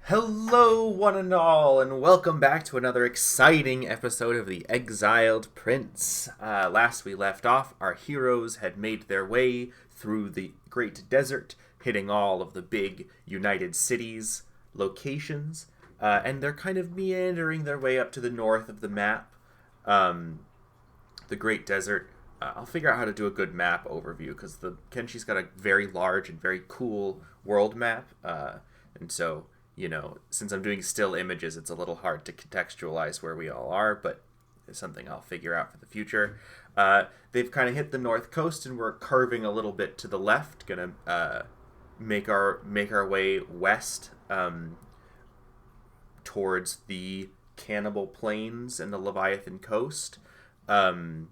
Hello, one and all, and welcome back to another exciting episode of the Exiled Prince. Last we left off, our heroes had made their way through the Great Desert, hitting all of the big United Cities locations, and they're kind of meandering their way up to the north of the map. The Great Desert. I'll figure out how to do a good map overview because the Kenshi's got a very large and very cool world map, and so since I'm doing still images, it's a little hard to contextualize where we all are, but it's something I'll figure out for the future. They've kind of hit the north coast, and we're curving a little bit to the left. Gonna make our way west towards the Cannibal Plains and the Leviathan coast. And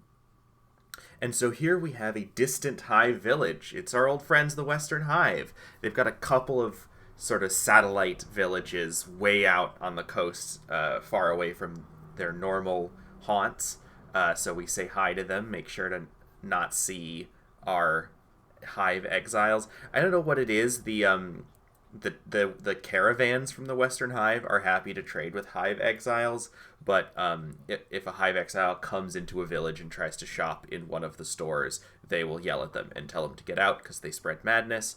so here we have a distant hive village. It's our old friends, the Western Hive. They've got a couple of sort of satellite villages way out on the coast, far away from their normal haunts. So we say hi to them, make sure to not see our hive exiles. I don't know what it is. The caravans from the Western Hive are happy to trade with hive exiles, but if a hive exile comes into a village and tries to shop in one of the stores, they will yell at them and tell them to get out because they spread madness.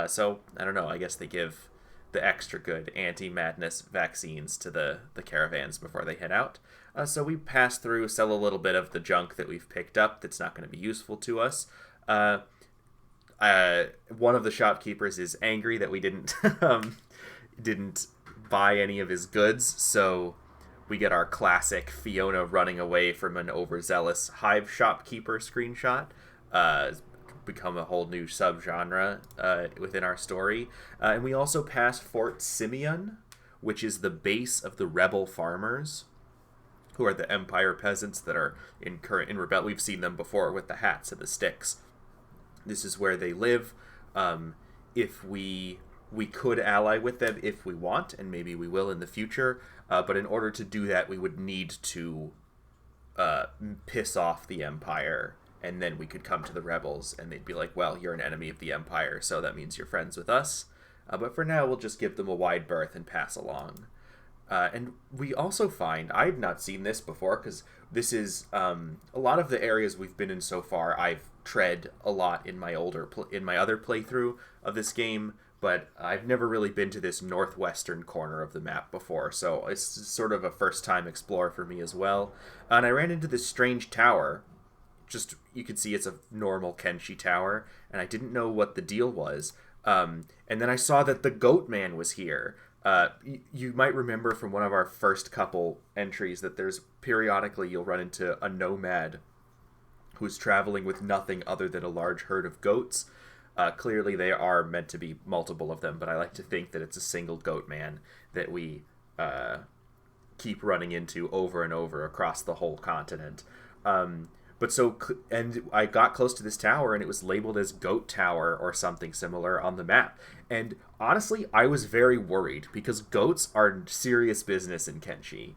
So, I don't know, I guess they give the extra good anti-madness vaccines to the caravans before they head out. So we pass through, sell a little bit of the junk that we've picked up that's not going to be useful to us. One of the shopkeepers is angry that we didn't didn't buy any of his goods, so we get our classic Fiona running away from an overzealous hive shopkeeper screenshot. Become a whole new subgenre within our story. And we also pass Fort Simeon, which is the base of the rebel farmers, who are the Empire peasants that are in rebel. We've seen them before with the hats and the sticks. This is where they live. If we could ally with them if we want, and maybe we will in the future. But in order to do that, we would need to piss off the Empire, and then we could come to the rebels, and they'd be like, well, you're an enemy of the Empire, so that means you're friends with us. But for now, we'll just give them a wide berth and pass along. And we also find, I've not seen this before, because this is, a lot of the areas we've been in so far, I've tread a lot in my other playthrough of this game, but I've never really been to this northwestern corner of the map before, so it's sort of a first-time explore for me as well. And I ran into this strange tower. Just, you can see it's a normal Kenshi tower, and I didn't know what the deal was. And then I saw that the Goat Man was here. You might remember from one of our first couple entries that there's periodically you'll run into a nomad who's traveling with nothing other than a large herd of goats. Clearly they are meant to be multiple of them, but I like to think that it's a single Goat Man that we keep running into over and over across the whole continent. And I got close to this tower, and it was labeled as Goat Tower or something similar on the map. And honestly, I was very worried because goats are serious business in Kenshi.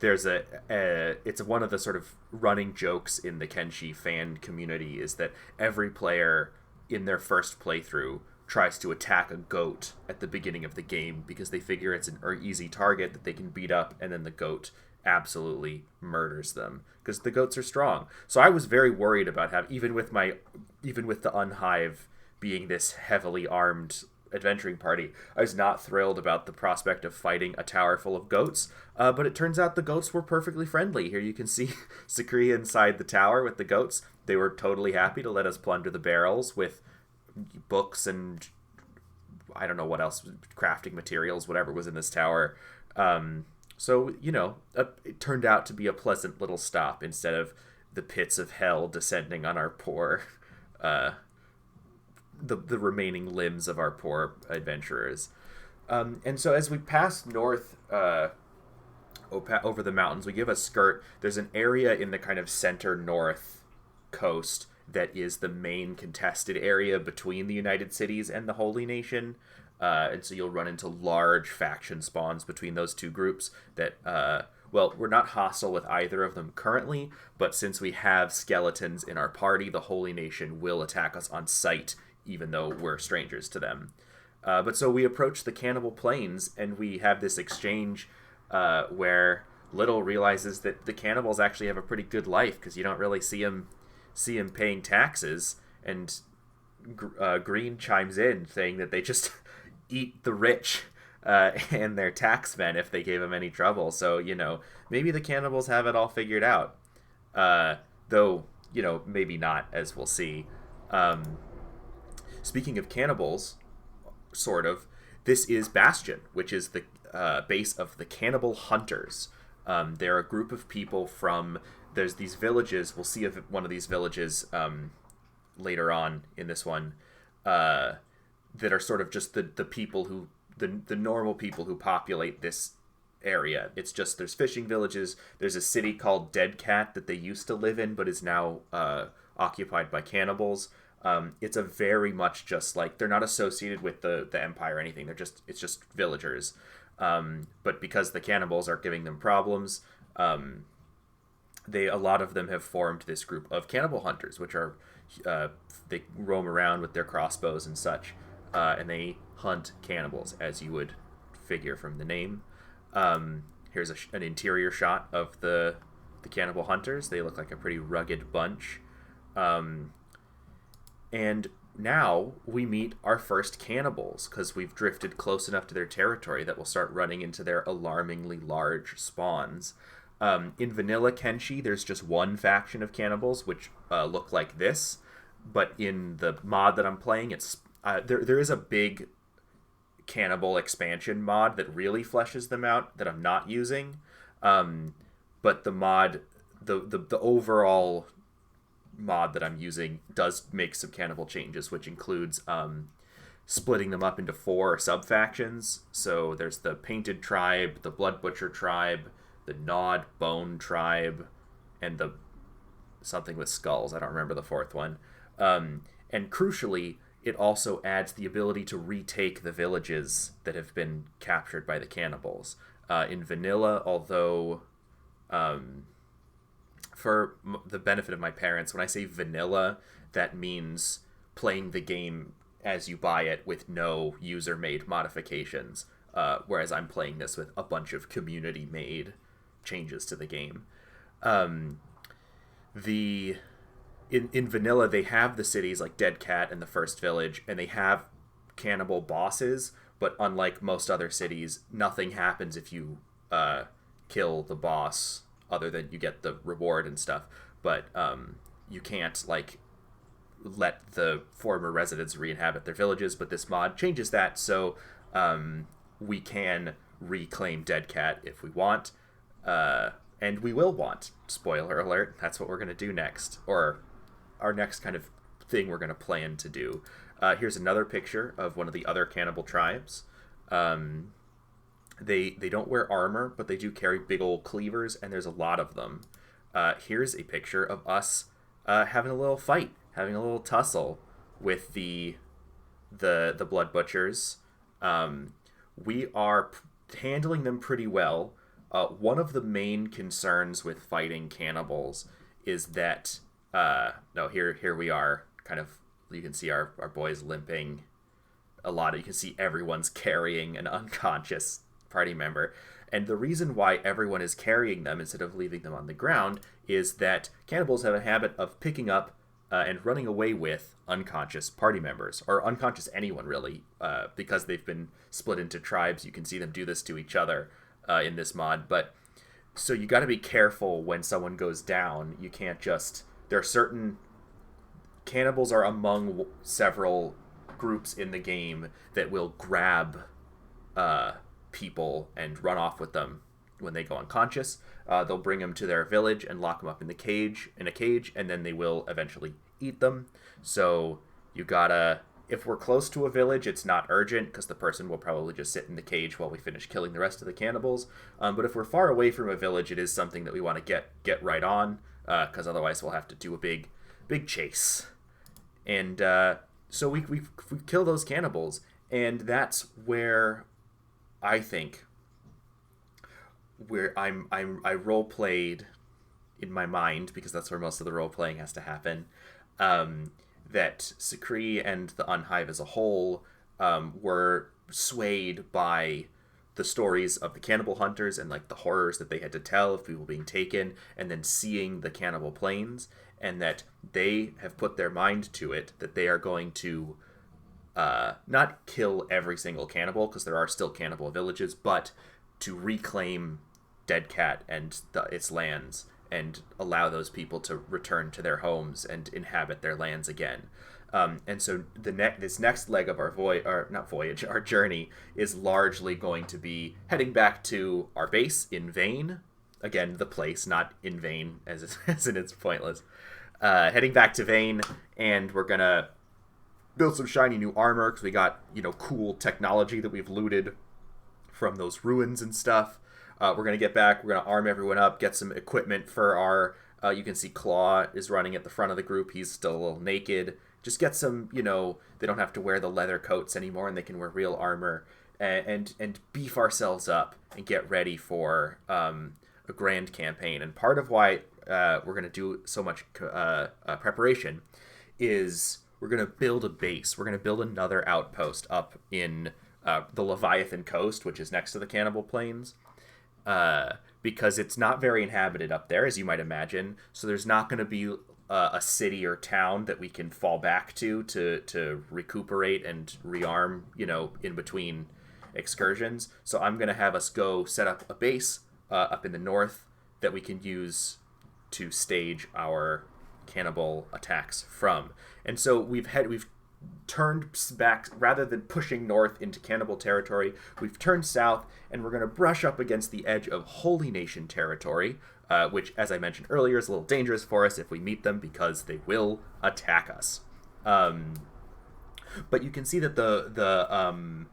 It's one of the sort of running jokes in the Kenshi fan community is that every player in their first playthrough tries to attack a goat at the beginning of the game because they figure it's an easy target that they can beat up, and then the goat absolutely murders them because the goats are strong. So I was very worried about how even with the Unhive being this heavily armed adventuring party, I was not thrilled about the prospect of fighting a tower full of goats. But it turns out the goats were perfectly friendly. Here you can see Sakria inside the tower with the goats. They were totally happy to let us plunder the barrels with books and I don't know what else, crafting materials, whatever was in this tower. So, it turned out to be a pleasant little stop instead of the pits of hell descending on our poor, the remaining limbs of our poor adventurers. And so as we pass north over the mountains, we give a skirt. There's an area in the kind of center north coast that is the main contested area between the United Cities and the Holy Nation. And so you'll run into large faction spawns between those two groups that, we're not hostile with either of them currently, but since we have skeletons in our party, the Holy Nation will attack us on sight, even though we're strangers to them. But so we approach the Cannibal Plains, and we have this exchange where Little realizes that the cannibals actually have a pretty good life because you don't really see him paying taxes, and Green chimes in saying that they just eat the rich and their taxmen if they gave them any trouble. So maybe the cannibals have it all figured out, though maybe not, as we'll see. Speaking of cannibals, sort of, this is Bastion, which is the base of the Cannibal Hunters. They're a group of people from... There's these villages. We'll see one of these villages later on in this one that are sort of just the people who... The normal people who populate this area. It's just there's fishing villages. There's a city called Dead Cat that they used to live in but is now occupied by cannibals. It's a very much just like... They're not associated with the Empire or anything. It's just villagers. But because the cannibals are giving them problems, a lot of them have formed this group of Cannibal Hunters, which are they roam around with their crossbows and such, and they hunt cannibals, as you would figure from the name. Here's an interior shot of the Cannibal Hunters. They look like a pretty rugged bunch. And now we meet our first cannibals, because we've drifted close enough to their territory that we'll start running into their alarmingly large spawns. In Vanilla Kenshi, there's just one faction of cannibals, which look like this. But in the mod that I'm playing, it's there is a big cannibal expansion mod that really fleshes them out that I'm not using. But the mod, the overall mod that I'm using does make some cannibal changes, which includes splitting them up into 4 sub-factions. So there's the Painted Tribe, the Blood Butcher Tribe, the Gnawed Bone Tribe, and the something with skulls. I don't remember the 4th one. And crucially, it also adds the ability to retake the villages that have been captured by the cannibals. In Vanilla, although... for the benefit of my parents, when I say vanilla, that means playing the game as you buy it with no user-made modifications, whereas I'm playing this with a bunch of community-made changes to the game. In vanilla, they have the cities like Dead Cat and the First Village, and they have cannibal bosses, but unlike most other cities, nothing happens if you kill the boss, other than you get the reward and stuff. But you can't let the former residents re-inhabit their villages, but this mod changes that, so we can reclaim Dead Cat if we want, and we will want. Spoiler alert, that's what we're going to do next, or our next kind of thing we're going to plan to do. Here's another picture of one of the other cannibal tribes. They don't wear armor, but they do carry big old cleavers, and there's a lot of them. Here's a picture of us having a little fight, having a little tussle with the Blood Butchers. We are handling them pretty well. One of the main concerns with fighting cannibals is that... here we are. Kind of, you can see our boys limping a lot. You can see everyone's carrying an unconscious party member, and the reason why everyone is carrying them instead of leaving them on the ground is that cannibals have a habit of picking up and running away with unconscious party members, or unconscious anyone really, because they've been split into tribes. You can see them do this to each other in this mod, but so you got to be careful when someone goes down. You can't just... There are certain... Cannibals are among several groups in the game that will grab people and run off with them when they go unconscious. They'll bring them to their village and lock them up in a cage, and then they will eventually eat them. So you gotta... If we're close to a village, it's not urgent, because the person will probably just sit in the cage while we finish killing the rest of the cannibals. But if we're far away from a village, it is something that we want to get right on, because otherwise we'll have to do a big chase. And so we kill those cannibals, and that's where I think where I role played in my mind, because that's where most of the role playing has to happen. That Sakri and the Unhive as a whole were swayed by the stories of the Cannibal Hunters and like the horrors that they had to tell of people being taken, and then seeing the Cannibal Plains, and that they have put their mind to it that they are going to not kill every single cannibal, because there are still cannibal villages, but to reclaim Dead Cat and its lands and allow those people to return to their homes and inhabit their lands again. And so this next leg of our our journey is largely going to be heading back to our base in Vane. Again, the place, not in vain, as in it's pointless. Heading back to Vane, and we're gonna build some shiny new armor, because we got, cool technology that we've looted from those ruins and stuff. We're going to get back, we're going to arm everyone up, get some equipment for our, you can see Claw is running at the front of the group, he's still a little naked. Just get some, they don't have to wear the leather coats anymore, and they can wear real armor, and beef ourselves up and get ready for a grand campaign. And part of why we're going to do so much preparation is we're going to build a base. We're going to build another outpost up in the Leviathan coast, which is next to the Cannibal Plains, because it's not very inhabited up there, as you might imagine. So there's not going to be a city or town that we can fall back to recuperate and rearm, in between excursions. So I'm going to have us go set up a base up in the north that we can use to stage our cannibal attacks from. And so we've turned back, rather than pushing north into cannibal territory, we've turned south, and we're going to brush up against the edge of Holy Nation territory, which, as I mentioned earlier, is a little dangerous for us if we meet them, because they will attack us. But you can see that the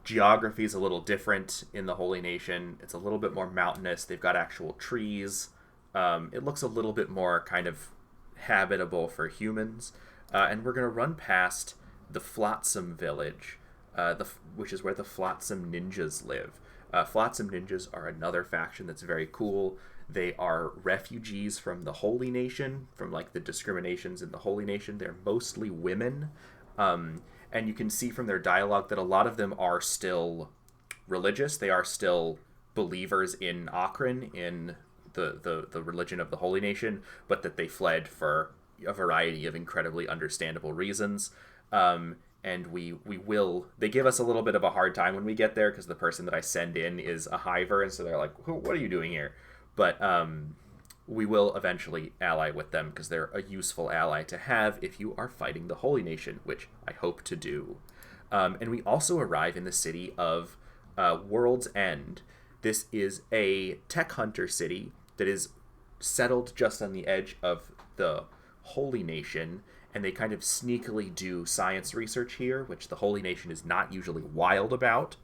geography is a little different in the Holy Nation. It's a little bit more mountainous. They've got actual trees. It looks a little bit more kind of habitable for humans. And we're going to run past the Flotsam village, which is where the Flotsam Ninjas live. Flotsam Ninjas are another faction that's very cool. They are refugees from the Holy Nation, from like the discriminations in the Holy Nation. They're mostly women. And you can see from their dialogue that a lot of them are still religious. They are still believers in Akron, in the religion of the Holy Nation, but that they fled for a variety of incredibly understandable reasons. And they give us a little bit of a hard time when we get there, because the person that I send in is a hiver, and so they're like, what are you doing here? But we will eventually ally with them, because they're a useful ally to have if you are fighting the Holy Nation, which I hope to do. And we also arrive in the city of World's End. This is a tech hunter city that is settled just on the edge of the Holy Nation, and they kind of sneakily do science research here, which the Holy Nation is not usually wild about.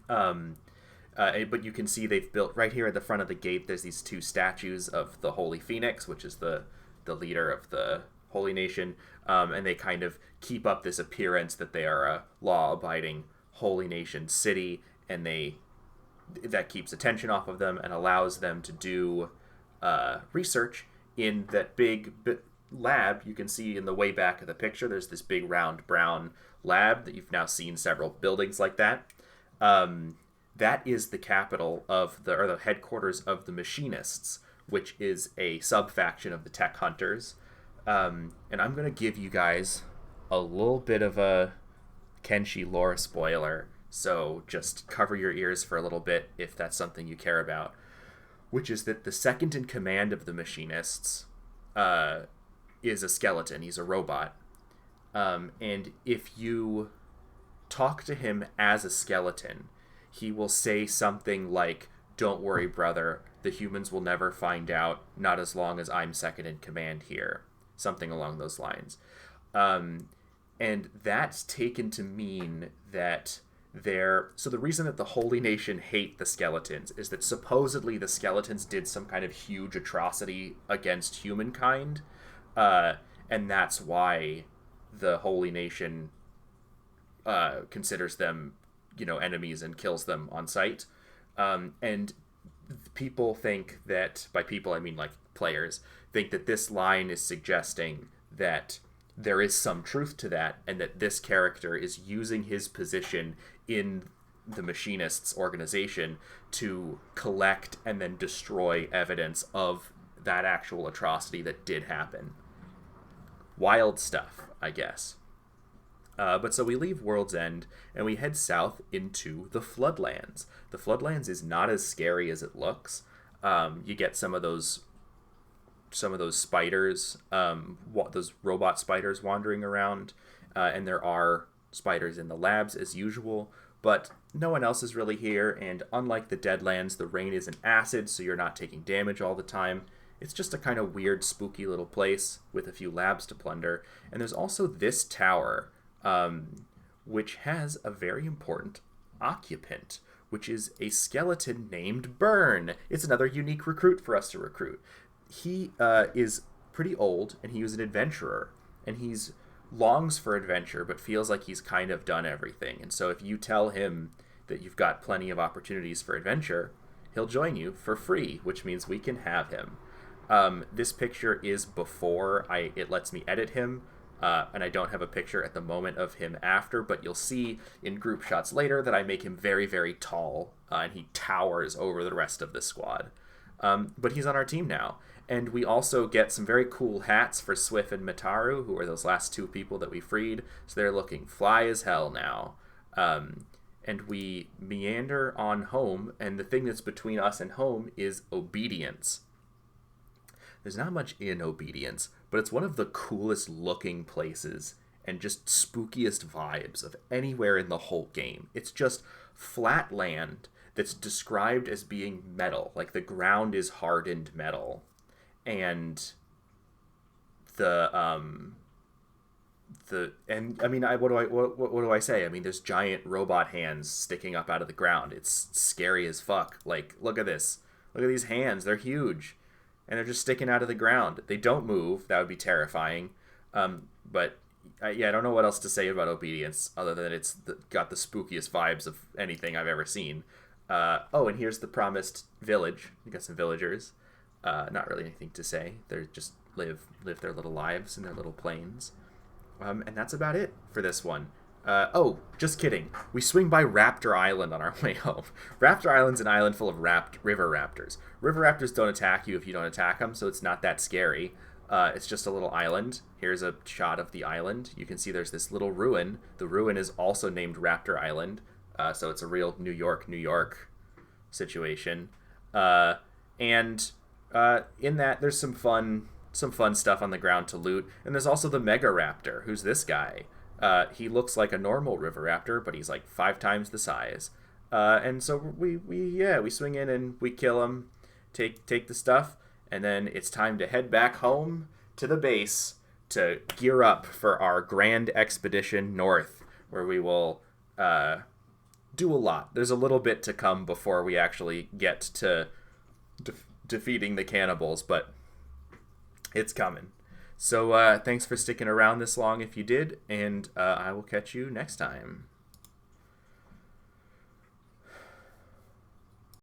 But you can see they've built right here at the front of the gate, there's these two statues of the Holy Phoenix, which is the leader of the Holy Nation, and they kind of keep up this appearance that they are a law-abiding Holy Nation city, and that keeps attention off of them and allows them to do research in that big lab. You can see in the way back of the picture, there's this big round brown lab that you've now seen several buildings like that. That is the capital of the headquarters of the Machinists, which is a sub-faction of the Tech Hunters. And I'm going to give you guys a little bit of a Kenshi lore spoiler, so just cover your ears for a little bit if that's something you care about, which is that the second in command of the Machinists is a skeleton. He's a robot. And if you talk to him as a skeleton, he will say something like, "Don't worry, brother, the humans will never find out, not as long as I'm second in command here." Something along those lines. And that's taken to mean that so the reason that the Holy Nation hate the skeletons is that supposedly the skeletons did some kind of huge atrocity against humankind, and that's why the Holy Nation considers them, enemies and kills them on sight. And people think that, by people I mean like players, think that this line is suggesting that there is some truth to that, and that this character is using his position in the Machinists organization to collect and then destroy evidence of that actual atrocity that did happen. Wild stuff, I guess. But so we leave World's End and we head south into the Floodlands. The Floodlands is not as scary as it looks. You get some of those spiders, those robot spiders wandering around, and there are spiders in the labs as usual, but no one else is really here, and unlike the Deadlands, the rain isn't acid, so you're not taking damage all the time. It's just a kind of weird, spooky little place with a few labs to plunder. And there's also this tower, which has a very important occupant, which is a skeleton named Burn. It's another unique recruit for us to recruit. He is pretty old, and he was an adventurer, and he's longs for adventure, but feels like he's kind of done everything. And so if you tell him that you've got plenty of opportunities for adventure, he'll join you for free, which means we can have him. This picture is before it lets me edit him, and I don't have a picture at the moment of him after, but you'll see in group shots later that I make him very, very tall, and he towers over the rest of the squad. But he's on our team now. And we also get some very cool hats for Swift and Mataru, who are those last two people that we freed. So they're looking fly as hell now. And we meander on home, and the thing that's between us and home is Obedience. There's not much in Obedience, but it's one of the coolest looking places and just spookiest vibes of anywhere in the whole game. It's just flat land that's described as being metal, like the ground is hardened metal. And what do I say? I mean, there's giant robot hands sticking up out of the ground. It's scary as fuck. Like, look at this. Look at these hands. They're huge. And they're just sticking out of the ground. They don't move. That would be terrifying. But I don't know what else to say about Obedience other than it's got the spookiest vibes of anything I've ever seen. And here's the promised village. We got some villagers. Not really anything to say. They just live their little lives in their little plains. And that's about it for this one. Just kidding. We swing by Raptor Island on our way home. Raptor Island's an island full of river raptors. River raptors don't attack you if you don't attack them, so it's not that scary. It's just a little island. Here's a shot of the island. You can see there's this little ruin. The ruin is also named Raptor Island, so it's a real New York situation. And in that, there's some fun stuff on the ground to loot. And there's also the Mega Raptor. Who's this guy? He looks like a normal river raptor, but he's like 5 times the size. And so we swing in and we kill him, take the stuff, and then it's time to head back home to the base to gear up for our grand expedition north, where we will do a lot. There's a little bit to come before we actually get to defeating the cannibals, but it's coming. So thanks for sticking around this long if you did, and I will catch you next time.